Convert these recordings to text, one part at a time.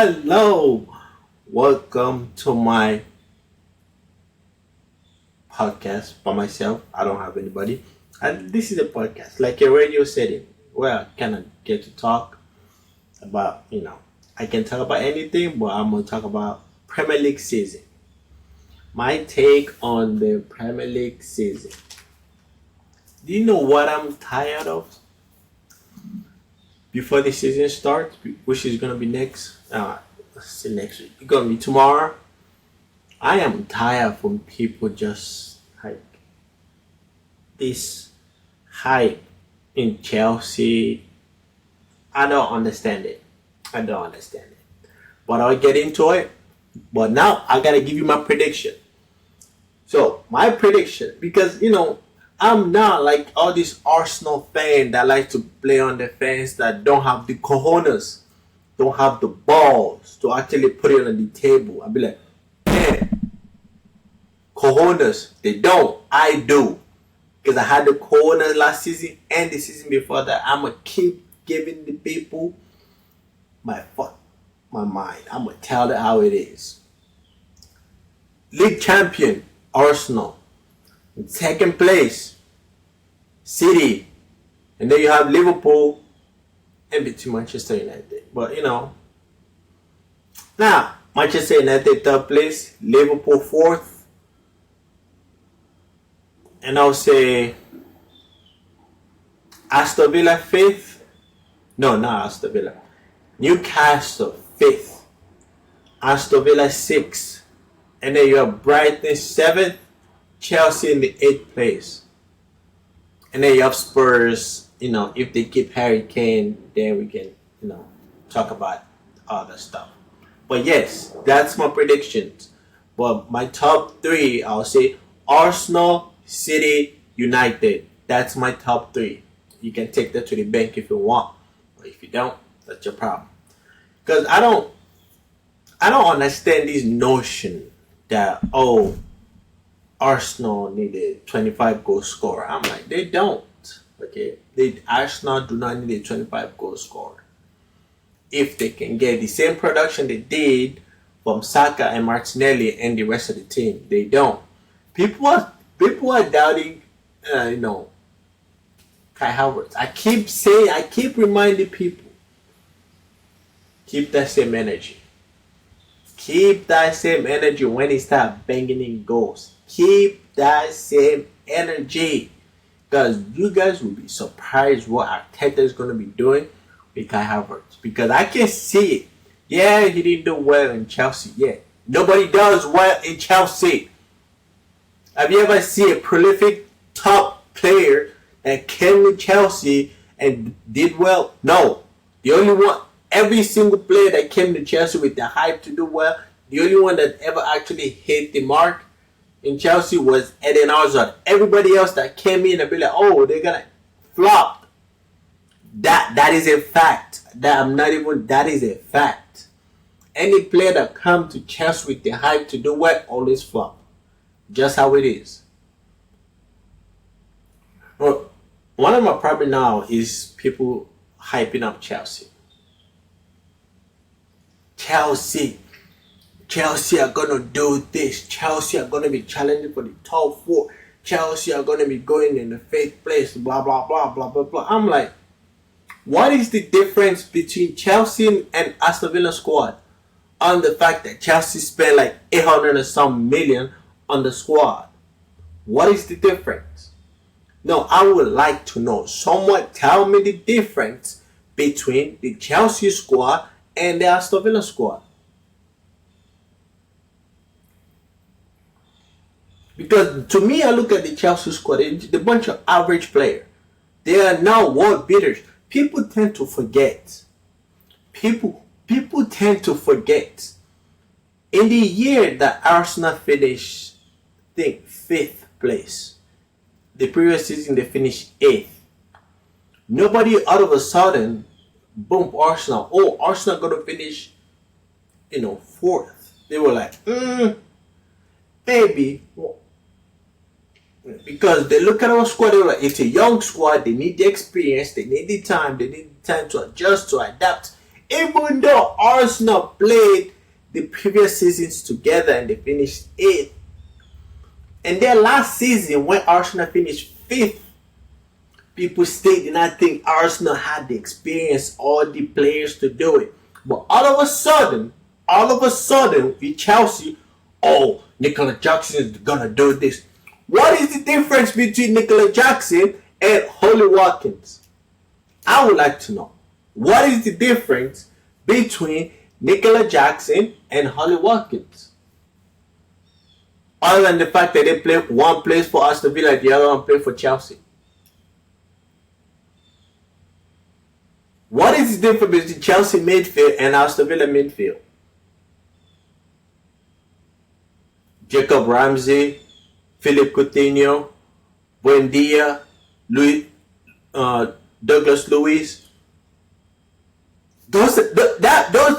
Hello, welcome to my podcast by myself. I don't have anybody, and this is a podcast like a radio setting where I kind of get to talk about. I can talk about anything, but I'm gonna talk about Premier League season. My take on the Premier League season. Do you know what I'm tired of? Before the season starts, which is gonna be next. Let's see, next week. It's gonna be tomorrow. I am tired from people just like this hype in Chelsea. I don't understand it. I don't understand it. But I'll get into it. But now I gotta give you my prediction. So my prediction, because I'm not like all these Arsenal fans that like to play on the fans that don't have the cojones, don't have the balls to actually put it on the table. I'll be like, man, cojones, they don't. I do. Because I had the cojones last season and the season before that. I'm going to keep giving the people my mind. I'm going to tell them how it is. League champion, Arsenal. In second place, City. And then you have Liverpool and between Manchester United. But now Manchester United third place, Liverpool fourth, and I'll say Aston Villa fifth. No, not Aston Villa. Newcastle fifth, Aston Villa sixth, and then you have Brighton seventh, Chelsea in the eighth place, and then you have Spurs. If they keep Harry Kane, then we can talk about other stuff. But yes, that's my predictions. But my top three, I'll say Arsenal, City, United. That's my top three. You can take that to the bank if you want, or if you don't, that's your problem. Because I don't understand this notion that Arsenal needed 25 goal scorer. I'm like, they don't. Okay, Arsenal do not need a 25 goal scorer. If they can get the same production they did from Saka and Martinelli and the rest of the team, they don't. People are doubting, Kai Havertz. I keep reminding people, keep that same energy. Keep that same energy when he start banging in goals. Keep that same energy. Because you guys will be surprised what Arteta is going to be doing with Kai Havertz. Because I can see it. Yeah, he didn't do well in Chelsea. Yeah, nobody does well in Chelsea. Have you ever seen a prolific top player that came to Chelsea and did well? No. The only one, every single player that came to Chelsea with the hype to do well, the only one that ever actually hit the mark in Chelsea was Eden Hazard. Everybody else that came in and be like, they're gonna flop. That is a fact. That is a fact. Any player that come to Chelsea with the hype to do well always flop. Just how it is. Well, one of my problems now is people hyping up Chelsea. Chelsea are gonna do this. Chelsea are gonna be challenging for the top four. Chelsea are gonna be going in the fifth place. Blah blah blah blah blah blah. I'm like, what is the difference between Chelsea and Aston Villa squad? On the fact that Chelsea spent like 800 and some million on the squad. What is the difference? No, I would like to know. Someone tell me the difference between the Chelsea squad and the Aston Villa squad. Because to me, I look at the Chelsea squad, it's a bunch of average players. They are now world beaters. People tend to forget. People tend to forget. In the year that Arsenal finished, I think, 5th place. The previous season, they finished 8th. Nobody all of a sudden, boom, Arsenal. Arsenal going to finish, 4th. They were like, baby. Because they look at our squad, they're like, it's a young squad, they need the experience, they need the time to adjust, to adapt, Even though Arsenal played the previous seasons together and they finished 8th, and their last season when Arsenal finished 5th, people still did not think Arsenal had the experience or the players to do it. But all of a sudden, with Chelsea, oh, Nicola Jackson is gonna do this. What is the difference between Nicola Jackson and Holly Watkins? I would like to know. What is the difference between Nicola Jackson and Holly Watkins? Other than the fact that they play, one plays for Aston Villa, the other one plays for Chelsea. What is the difference between Chelsea midfield and Aston Villa midfield? Jacob Ramsey, Philip Coutinho, Buendia, Douglas Luiz. Those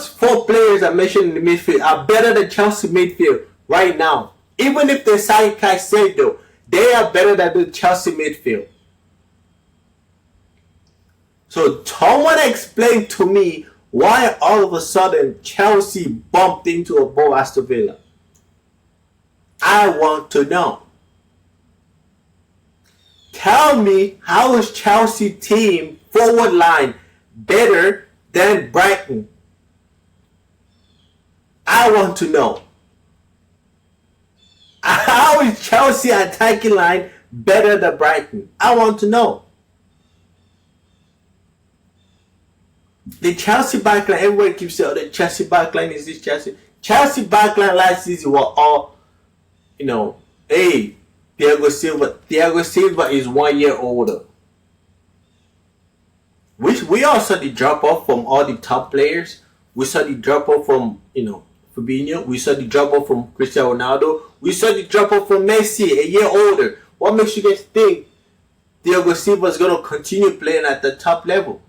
4 players I mentioned in the midfield are better than Chelsea midfield right now. Even if they sign Caicedo, they are better than the Chelsea midfield. So someone explain to me why all of a sudden Chelsea bumped into above Aston Villa. I want to know. Tell me, how is Chelsea team forward line better than Brighton? I want to know. How is Chelsea attacking line better than Brighton? I want to know. The Chelsea backline, everybody keeps saying, oh, the Chelsea backline is this Chelsea. Chelsea backline last season were all, hey, Thiago Silva is 1 year older. We also saw the drop off from all the top players. We saw the drop off from, Fabinho. We saw the drop off from Cristiano Ronaldo. We saw the drop off from Messi, a year older. What makes you guys think Thiago Silva is going to continue playing at the top level?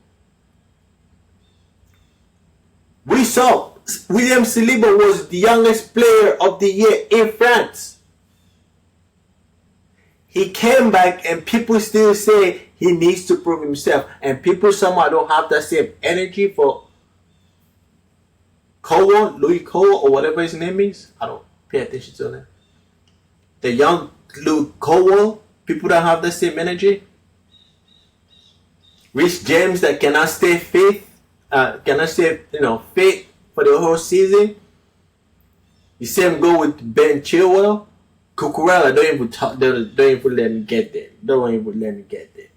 We saw William Saliba was the youngest player of the year in France. He came back and people still say he needs to prove himself. And people somehow don't have that same energy for Louis Cole, or whatever his name is. I don't pay attention to that. The young Louis Cole, people don't have the same energy. Rich James that cannot stay fit. Fit for the whole season. The same go with Ben Chilwell. Cucurella don't even let me get there.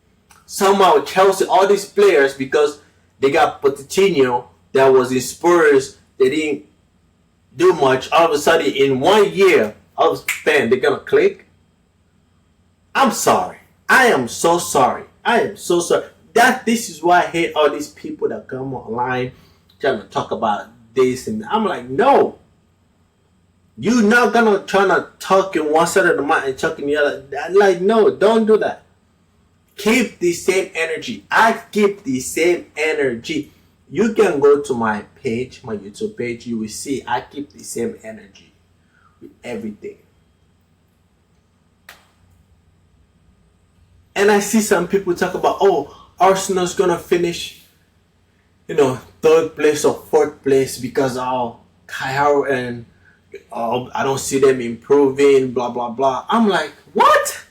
Somehow Chelsea, all these players, because they got Pochettino that was in Spurs, they didn't do much. All of a sudden, in 1 year, they're gonna click. I'm sorry. I am so sorry. This is why I hate all these people that come online trying to talk about this, and I'm like, no. You're not gonna try to talk in one side of the mind and talk in the other. Like, no, don't do that. Keep the same energy. I keep the same energy. You can go to my page, my YouTube page. You will see I keep the same energy with everything. And I see some people talk about, oh, Arsenal's gonna finish, 3rd place or 4th place because Kai Havertz and I don't see them improving, blah blah blah. I'm like, what?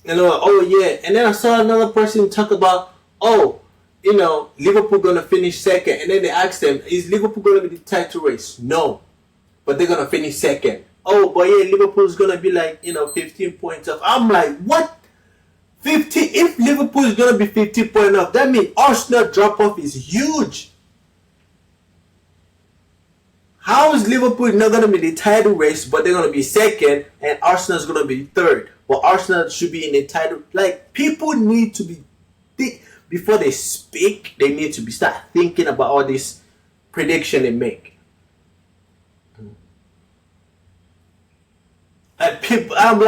Oh yeah. And then I saw another person talk about, Liverpool gonna finish 2nd, and then they asked them, is Liverpool gonna be the title race? No, but they're gonna finish 2nd. Oh, but yeah, Liverpool's gonna be like 15 points off. I'm like, what? 15? If Liverpool is gonna be 15 points off, that means Arsenal drop off is huge. How is Liverpool not going to be the title race, but they're going to be 2nd, and Arsenal is going to be 3rd? Well, Arsenal should be in the title. Like, people need to be before they speak. They need to start thinking about all this prediction they make. And people, I'm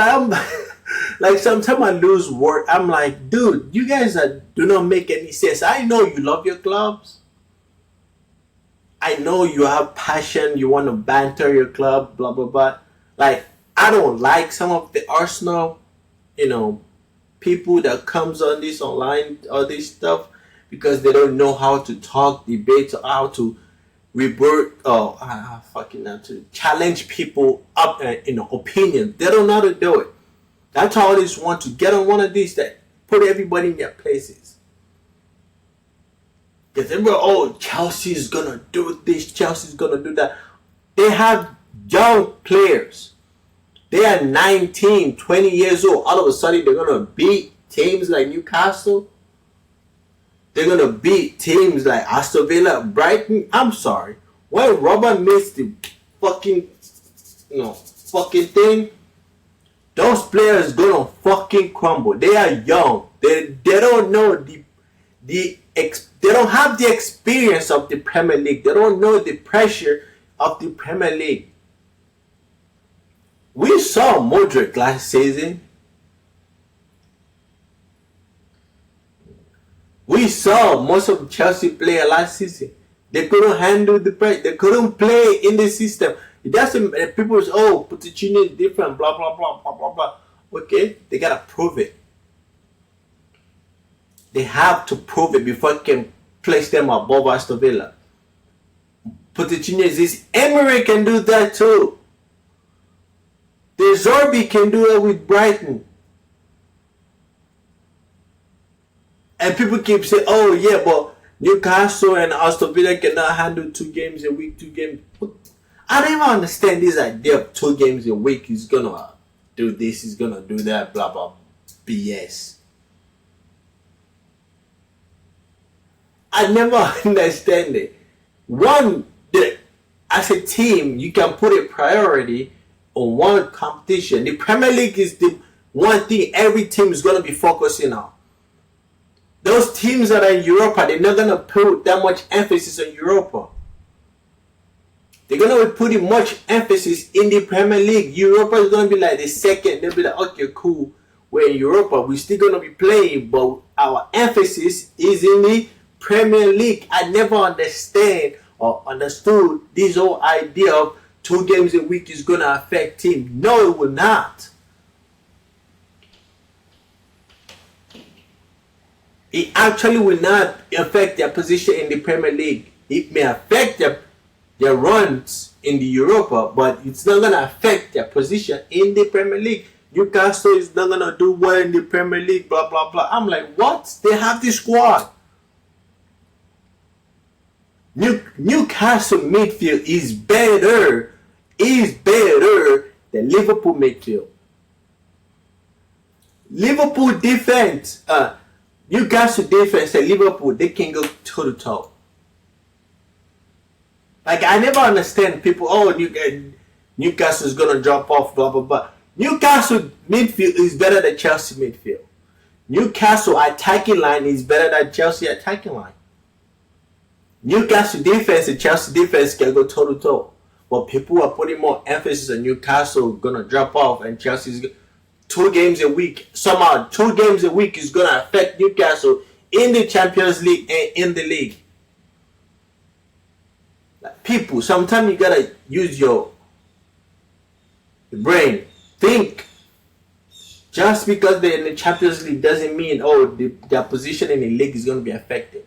like, sometimes I lose word. I'm like, dude, you guys do not make any sense. I know you love your clubs. I know you have passion, you want to banter your club, blah, blah, blah. Like, I don't like some of the Arsenal, people that comes on this online, all this stuff, because they don't know how to talk, debate, or how to rebut, to challenge people up, opinion. They don't know how to do it. That's how I just want to get on one of these that put everybody in their places. Because everybody, Chelsea's gonna do this, Chelsea's gonna do that. They have young players. They are 19, 20 years old. All of a sudden, they're gonna beat teams like Newcastle. They're gonna beat teams like Aston Villa, Brighton. I'm sorry. When Robert missed the fucking thing, those players gonna fucking crumble. They are young. They don't know they don't have the experience of the Premier League. They don't know the pressure of the Premier League. We saw Modric last season. We saw most of Chelsea players last season. They couldn't handle the pressure. They couldn't play in the system. It doesn't. People say, Pochettino is different. Blah blah blah blah blah blah. Okay, they gotta prove it. They have to prove it before I can place them above Aston Villa. Pochettino is this. Emery can do that too. The Zorbi can do it with Brighton. And people keep saying, but Newcastle and Aston Villa cannot handle 2 games a week, 2 games. I don't even understand this idea of 2 games a week. He's going to do this, he's going to do that, blah, blah, BS. I never understand it. As a team, you can put a priority on one competition. The Premier League is the one thing every team is going to be focusing on. Those teams that are in Europa, they're not going to put that much emphasis on Europa. They're going to be putting much emphasis in the Premier League. Europa is going to be like the second. They'll be like, okay, cool. We're in Europa. We're still going to be playing, but our emphasis is in the Premier League. I never understand or understood this whole idea of 2 games a week is going to affect team. No, it will not. It actually will not affect their position in the Premier League. It may affect their runs in the Europa, but it's not going to affect their position in the Premier League. Newcastle is not going to do well in the Premier League, blah, blah, blah. I'm like, what? They have the squad. Newcastle midfield is better than Liverpool midfield. Liverpool defense, Newcastle defense and Liverpool, they can go toe to toe. Like, I never understand people, Newcastle is going to drop off, blah, blah, blah. Newcastle midfield is better than Chelsea midfield. Newcastle attacking line is better than Chelsea attacking line. Newcastle defense and Chelsea defense can go toe to toe. But people are putting more emphasis on Newcastle going to drop off and Chelsea's 2 games a week. Somehow 2 games a week is going to affect Newcastle in the Champions League and in the league. Like, people, sometimes you got to use your brain. Think. Just because they're in the Champions League doesn't mean, their position in the league is going to be affected.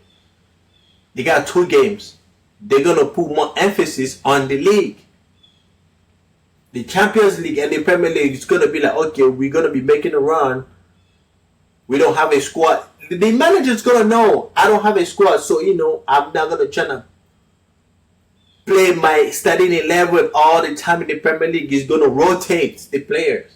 They got 2 games. They're going to put more emphasis on the league. The Champions League and the Premier League is going to be like, okay, we're going to be making a run. We don't have a squad. The manager's going to know, I don't have a squad, so, I'm not going to try to play my starting 11 all the time in the Premier League. He's going to rotate the players.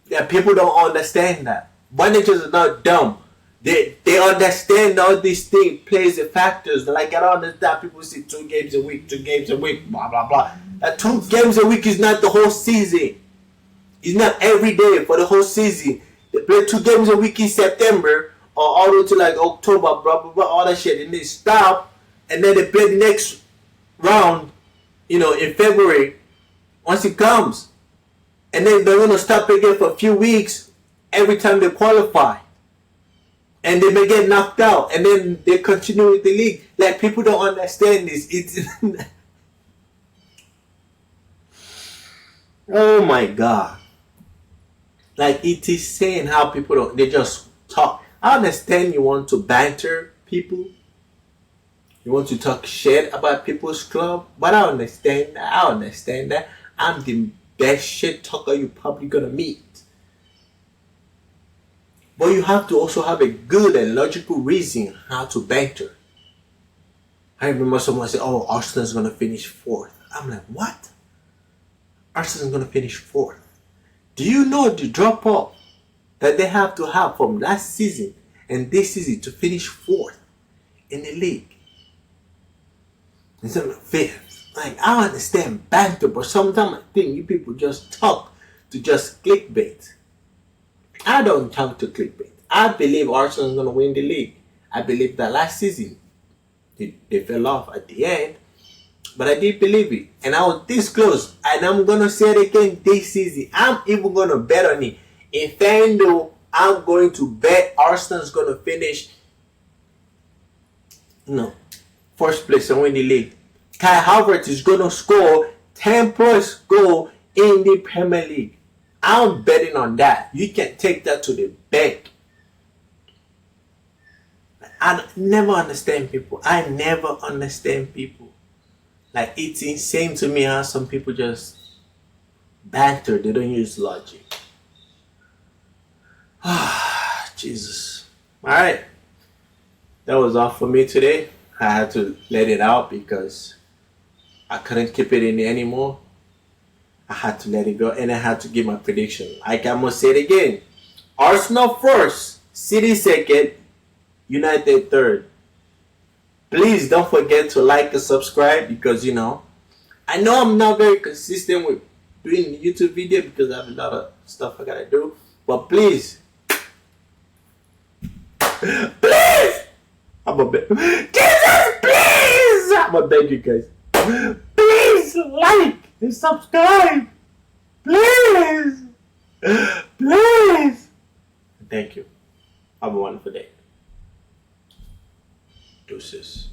Yeah, people don't understand that. Managers are not dumb. They understand all these things, plays the factors. Like, I don't understand people say 2 games a week, blah, blah, blah. That 2 games a week is not the whole season. It's not every day for the whole season. They play 2 games a week in September or all the way to like October, blah, blah, blah, all that shit. And they stop and then they play the next round, in February once it comes. And then they're going to stop again for a few weeks every time they qualify. And they may get knocked out, and then they continue with the league. Like, people don't understand this. It's oh my God! Like, it is saying how people don't. They just talk. I understand you want to banter people. You want to talk shit about people's club. But I understand that. I understand that. I'm the best shit talker you're probably gonna meet. But you have to also have a good and logical reason how to banter. I remember someone said, "Oh, Arsenal's gonna finish fourth." I'm like, what? Arsenal's gonna finish fourth. Do you know the drop off that they have to have from last season and this season to finish fourth in the league? Instead of fifth. Like, I understand banter, but sometimes I think you people just talk to just clickbait. I don't talk to clickbait. I believe Arsenal is going to win the league. I believe that last season they fell off at the end, but I did believe it. And I was this close. And I'm going to say it again this season. I'm even going to bet on it. In FanDuel, I'm going to bet Arsenal is going to finish first place and win the league. Kai Havertz is going to score 10 plus goal in the Premier League. I'm betting on that. You can take that to the bank. I never understand people. I never understand people. Like, it's insane to me how some people just banter. They don't use logic. Jesus. Alright. That was all for me today. I had to let it out because I couldn't keep it in anymore. I had to let it go and I had to give my prediction. I must say it again. Arsenal first, City second, United third. Please don't forget to like and subscribe because I know I'm not very consistent with doing the YouTube video because I have a lot of stuff I gotta do. But please, I'm a beg. Jesus, please! I'm a beg you guys. Please like and subscribe. Please. Please. Thank you. Have a wonderful day. Deuces.